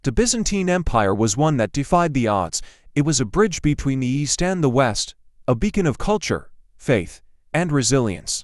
The Byzantine Empire was one that defied the odds. It was a bridge between the East and the West, a beacon of culture, faith, and resilience.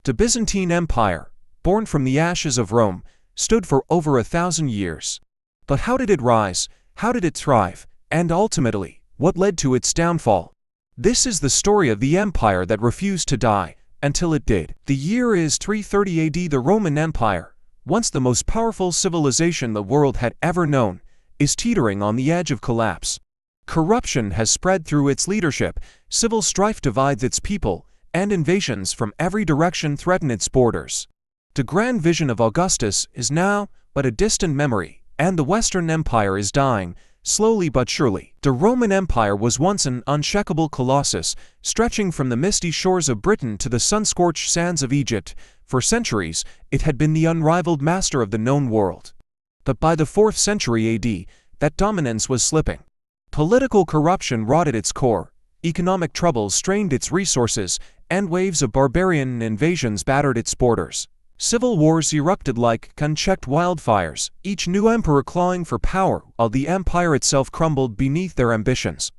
The Byzantine Empire, born from the ashes of Rome, stood for over 1,000 years. But how did it rise? How did it thrive? And ultimately, what led to its downfall? This is the story of the empire that refused to die, until it did. The year is 330 AD. The Roman Empire, once the most powerful civilization the world had ever known, is teetering on the edge of collapse. Corruption has spread through its leadership, civil strife divides its people, and invasions from every direction threaten its borders. The grand vision of Augustus is now but a distant memory, and the Western Empire is dying, slowly but surely. The Roman Empire was once an unshakable colossus, stretching from the misty shores of Britain to the sun-scorched sands of Egypt. For centuries, it had been the unrivaled master of the known world. But by the 4th century AD, that dominance was slipping. Political corruption rotted its core, economic troubles strained its resources, and waves of barbarian invasions battered its borders. Civil wars erupted like unchecked wildfires, each new emperor clawing for power while the empire itself crumbled beneath their ambitions.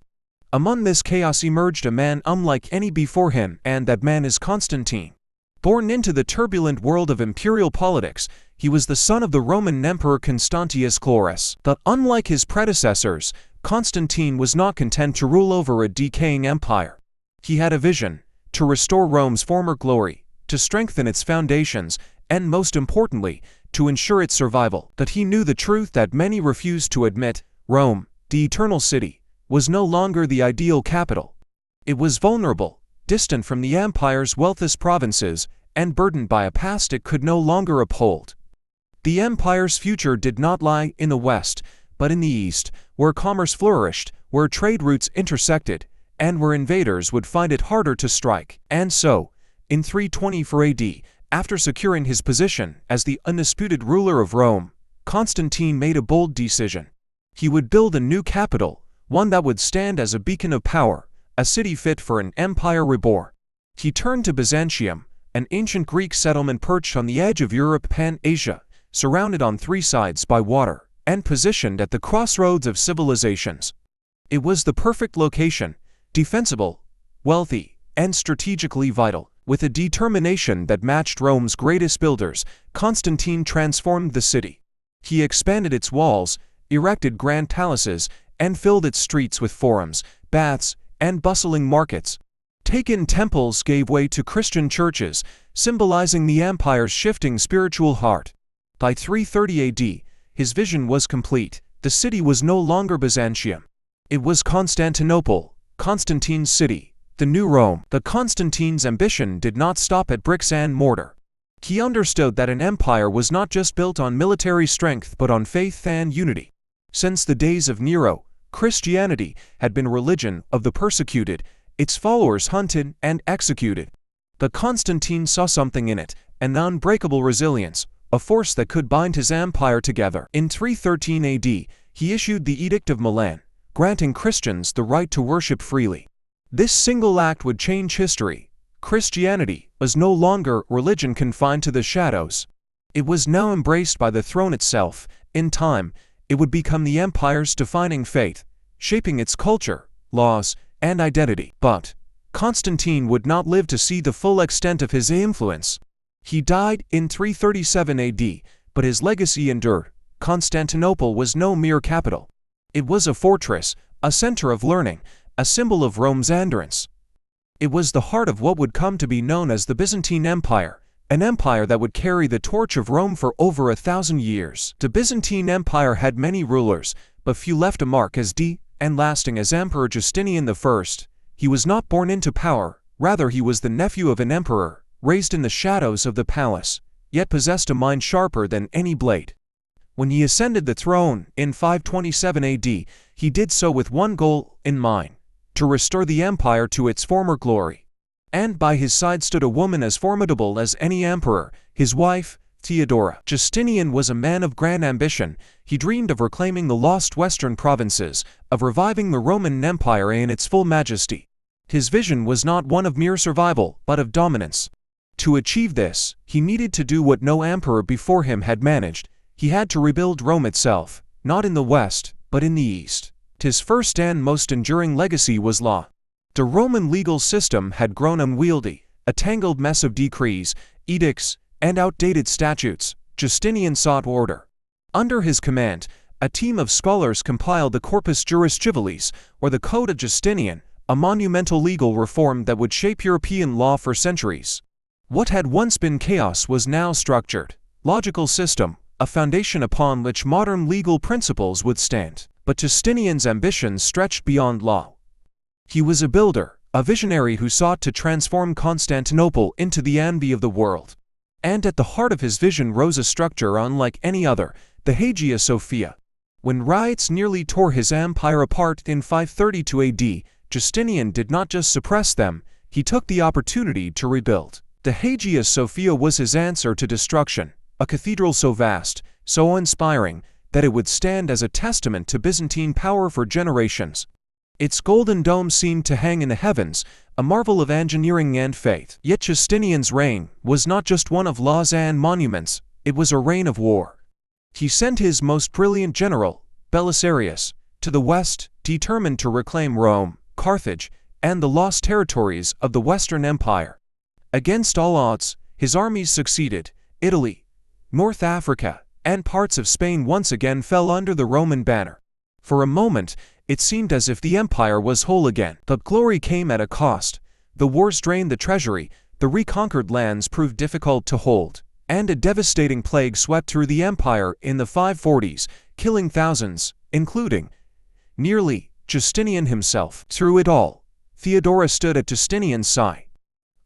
Among this chaos emerged a man unlike any before him, and that man is Constantine. Born into the turbulent world of imperial politics, he was the son of the Roman Emperor Constantius Chlorus. But unlike his predecessors, Constantine was not content to rule over a decaying empire. He had a vision: to restore Rome's former glory, to strengthen its foundations, and most importantly, to ensure its survival. But he knew the truth that many refused to admit: Rome, the eternal city, was no longer the ideal capital. It was vulnerable, distant from the empire's wealthiest provinces, and burdened by a past it could no longer uphold. The empire's future did not lie in the west, but in the east, where commerce flourished, where trade routes intersected, and where invaders would find it harder to strike. And so, in 324 AD, after securing his position as the undisputed ruler of Rome, Constantine made a bold decision. He would build a new capital, one that would stand as a beacon of power, a city fit for an empire reborn. He turned to Byzantium, an ancient Greek settlement perched on the edge of Europe and Asia, surrounded on three sides by water, and positioned at the crossroads of civilizations. It was the perfect location, defensible, wealthy, and strategically vital. With a determination that matched Rome's greatest builders, Constantine transformed the city. He expanded its walls, erected grand palaces, and filled its streets with forums, baths, and bustling markets. Pagan temples gave way to Christian churches, symbolizing the empire's shifting spiritual heart. By 330 AD, his vision was complete. The city was no longer Byzantium. It was Constantinople, Constantine's city, the new Rome. But Constantine's ambition did not stop at bricks and mortar. He understood that an empire was not just built on military strength but on faith and unity. Since the days of Nero, Christianity had been a religion of the persecuted, its followers hunted and executed. But Constantine saw something in it, an unbreakable resilience, a force that could bind his empire together. In 313 AD, he issued the Edict of Milan, granting Christians the right to worship freely. This single act would change history. Christianity was no longer a religion confined to the shadows. It was now embraced by the throne itself. In time, it would become the empire's defining faith, shaping its culture, laws, and identity. But Constantine would not live to see the full extent of his influence. He died in 337 AD, but his legacy endured. Constantinople was no mere capital. It was a fortress, a center of learning, a symbol of Rome's endurance. It was the heart of what would come to be known as the Byzantine Empire, an empire that would carry the torch of Rome for over 1,000 years. The Byzantine Empire had many rulers, but few left a mark as deep and lasting as Emperor Justinian I. He was not born into power, rather he was the nephew of an emperor, raised in the shadows of the palace, yet possessed a mind sharper than any blade. When he ascended the throne in 527 AD, he did so with one goal in mind: to restore the empire to its former glory. And by his side stood a woman as formidable as any emperor, his wife, Theodora. Justinian was a man of grand ambition. He dreamed of reclaiming the lost western provinces, of reviving the Roman Empire in its full majesty. His vision was not one of mere survival, but of dominance. To achieve this, he needed to do what no emperor before him had managed. He had to rebuild Rome itself. not in the west, but in the east. His first and most enduring legacy was law. The Roman legal system had grown unwieldy, a tangled mess of decrees, edicts, and outdated statutes. Justinian sought order. Under his command, a team of scholars compiled the Corpus Juris Civilis, or the Code of Justinian, a monumental legal reform that would shape European law for centuries. What had once been chaos was now structured, logical system, a foundation upon which modern legal principles would stand. But Justinian's ambitions stretched beyond law. He was a builder, a visionary who sought to transform Constantinople into the envy of the world. And at the heart of his vision rose a structure unlike any other, the Hagia Sophia. When riots nearly tore his empire apart in 532 AD, Justinian did not just suppress them, he took the opportunity to rebuild. The Hagia Sophia was his answer to destruction, a cathedral so vast, so inspiring, that it would stand as a testament to Byzantine power for generations. Its golden dome seemed to hang in the heavens, a marvel of engineering and faith. Yet Justinian's reign was not just one of laws and monuments, it was a reign of war. He sent his most brilliant general, Belisarius, to the west, determined to reclaim Rome, Carthage, and the lost territories of the Western Empire. Against all odds, his armies succeeded. Italy, North Africa, and parts of Spain once again fell under the Roman banner. For a moment, it seemed as if the empire was whole again. But glory came at a cost. The wars drained the treasury, the reconquered lands proved difficult to hold, and a devastating plague swept through the empire in the 540s, killing thousands, including, nearly, Justinian himself. Through it all, Theodora stood at Justinian's side.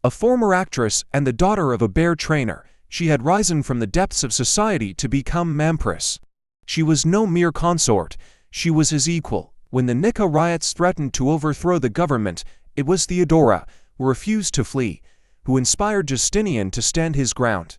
A former actress and the daughter of a bear trainer, she had risen from the depths of society to become empress. She was no mere consort, she was his equal. When the Nika riots threatened to overthrow the government, it was Theodora, who refused to flee, who inspired Justinian to stand his ground.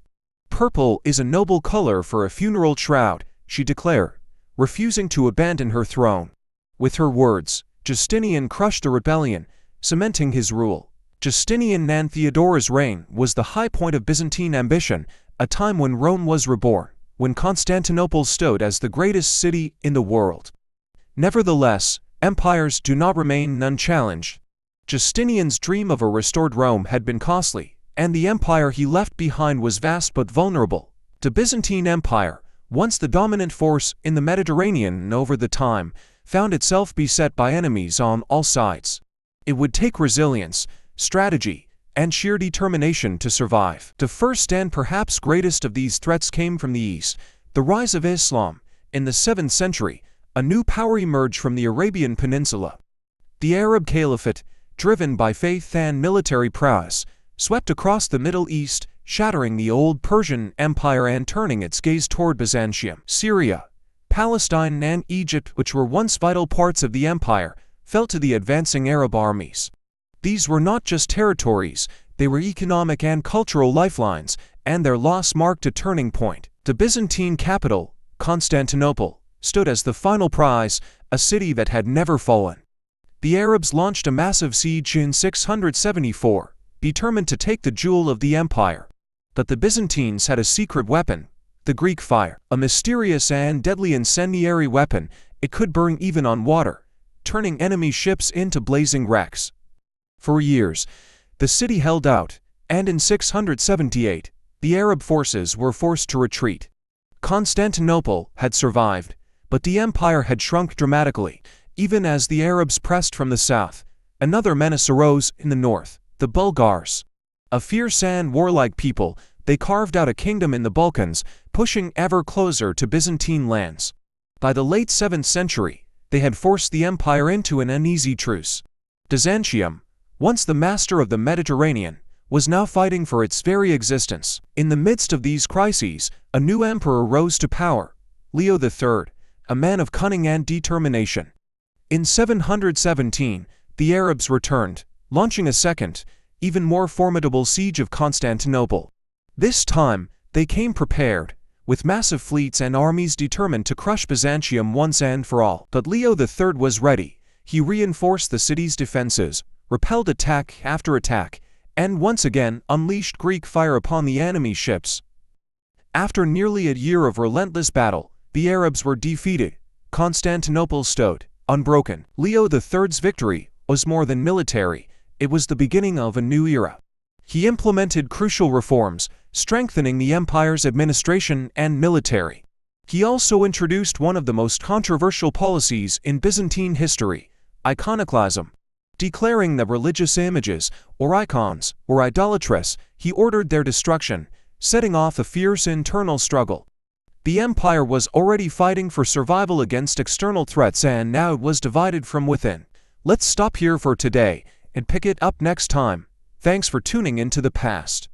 Purple is a noble color for a funeral shroud, she declared, refusing to abandon her throne. With her words, Justinian crushed the rebellion, cementing his rule. Justinian and Theodora's reign was the high point of Byzantine ambition, a time when Rome was reborn, when Constantinople stood as the greatest city in the world. Nevertheless, empires do not remain unchallenged. Justinian's dream of a restored Rome had been costly, and the empire he left behind was vast but vulnerable. The Byzantine Empire, once the dominant force in the Mediterranean over the time, found itself beset by enemies on all sides. It would take resilience, strategy, and sheer determination to survive. The first and perhaps greatest of these threats came from the east, the rise of Islam. In the 7th century, a new power emerged from the Arabian Peninsula. The Arab Caliphate, driven by faith and military prowess, swept across the Middle East, shattering the old Persian Empire and turning its gaze toward Byzantium. Syria, Palestine, and Egypt, which were once vital parts of the empire, fell to the advancing Arab armies. These were not just territories, they were economic and cultural lifelines, and their loss marked a turning point. The Byzantine capital, Constantinople, stood as the final prize, a city that had never fallen. The Arabs launched a massive siege in 674, determined to take the jewel of the empire. But the Byzantines had a secret weapon, the Greek fire, a mysterious and deadly incendiary weapon. It could burn even on water, turning enemy ships into blazing wrecks. For years, the city held out, and in 678, the Arab forces were forced to retreat. Constantinople had survived, but the empire had shrunk dramatically. Even as the Arabs pressed from the south, another menace arose in the north, the Bulgars. A fierce and warlike people, they carved out a kingdom in the Balkans, pushing ever closer to Byzantine lands. By the late 7th century, they had forced the empire into an uneasy truce. Byzantium, once the master of the Mediterranean, was now fighting for its very existence. In the midst of these crises, a new emperor rose to power, Leo III, a man of cunning and determination. In 717, the Arabs returned, launching a second, even more formidable siege of Constantinople. This time, they came prepared, with massive fleets and armies determined to crush Byzantium once and for all. But Leo III was ready. He reinforced the city's defenses, repelled attack after attack, and once again unleashed Greek fire upon the enemy ships. After nearly a year of relentless battle, the Arabs were defeated, Constantinople stood unbroken. Leo III's victory was more than military, it was the beginning of a new era. He implemented crucial reforms, strengthening the empire's administration and military. He also introduced one of the most controversial policies in Byzantine history, iconoclasm. Declaring that religious images, or icons, were idolatrous, he ordered their destruction, setting off a fierce internal struggle. The empire was already fighting for survival against external threats, and now it was divided from within. Let's stop here for today and pick it up next time. Thanks for tuning into the past.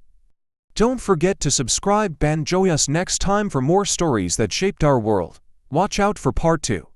Don't forget to subscribe and join us next time for more stories that shaped our world. Watch out for part 2.